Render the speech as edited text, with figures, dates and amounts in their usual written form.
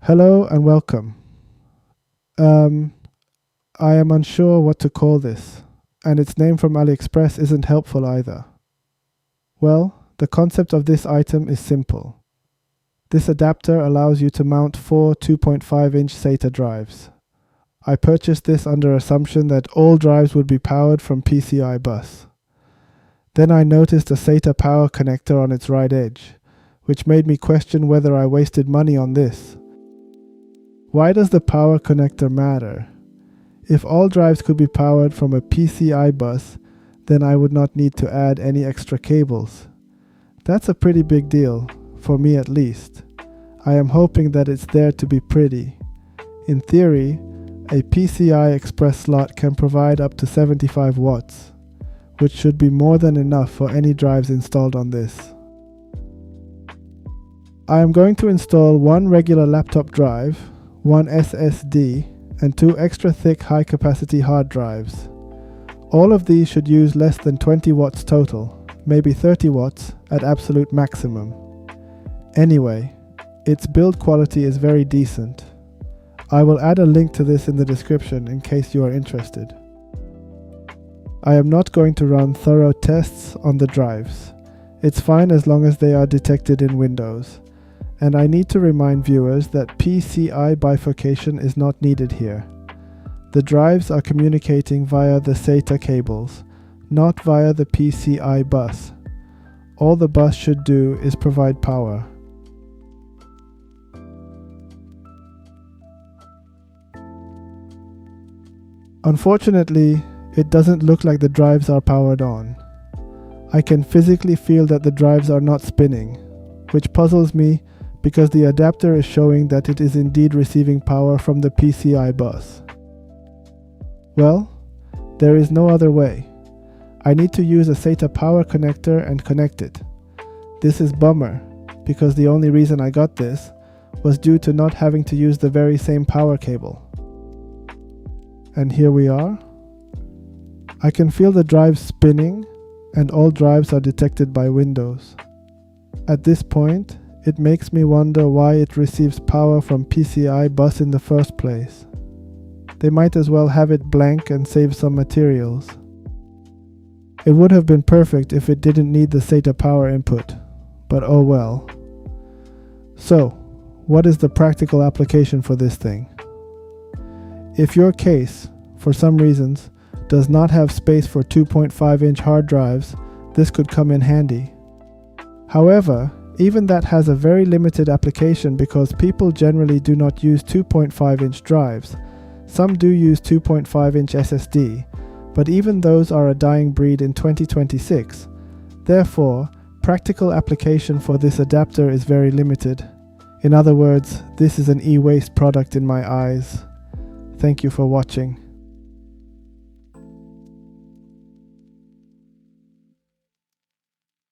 Hello and welcome. Um, I am unsure what to call this, and its name from AliExpress isn't helpful either. Well, the concept of this item is simple. This adapter allows you to mount four 2.5-inch SATA drives. I purchased this under assumption that all drives would be powered from PCI bus. Then I noticed a SATA power connector on its right edge, which made me question whether I wasted money on this. Why does the power connector matter? If all drives could be powered from a PCI bus, then I would not need to add any extra cables. That's a pretty big deal, for me at least. I am hoping that it's there to be pretty. In theory, a PCI Express slot can provide up to 75 watts, which should be more than enough for any drives installed on this. I am going to install one regular laptop drive, one SSD, and two extra thick high-capacity hard drives. All of these should use less than 20 watts total, maybe 30 watts at absolute maximum. Anyway, its build quality is very decent. I will add a link to this in the description in case you are interested. I am not going to run thorough tests on the drives. It's fine as long as they are detected in Windows. And I need to remind viewers that PCI bifurcation is not needed here. The drives are communicating via the SATA cables, not via the PCI bus. All the bus should do is provide power. Unfortunately, it doesn't look like the drives are powered on. I can physically feel that the drives are not spinning, which puzzles me because the adapter is showing that it is indeed receiving power from the PCI bus. Well, there is no other way. I need to use a SATA power connector and connect it. This is bummer, because the only reason I got this was due to not having to use the very same power cable. And here we are. I can feel the drives spinning, and all drives are detected by Windows. At this point, it makes me wonder why it receives power from PCI bus in the first place. They might as well have it blank and save some materials. It would have been perfect if it didn't need the SATA power input, but oh well. So, what is the practical application for this thing? If your case, for some reasons, does not have space for 2.5-inch hard drives, this could come in handy. However, even that has a very limited application because people generally do not use 2.5-inch drives. Some do use 2.5-inch SSD, but even those are a dying breed in 2026. Therefore, practical application for this adapter is very limited. In other words, this is an e-waste product in my eyes. Thank you for watching.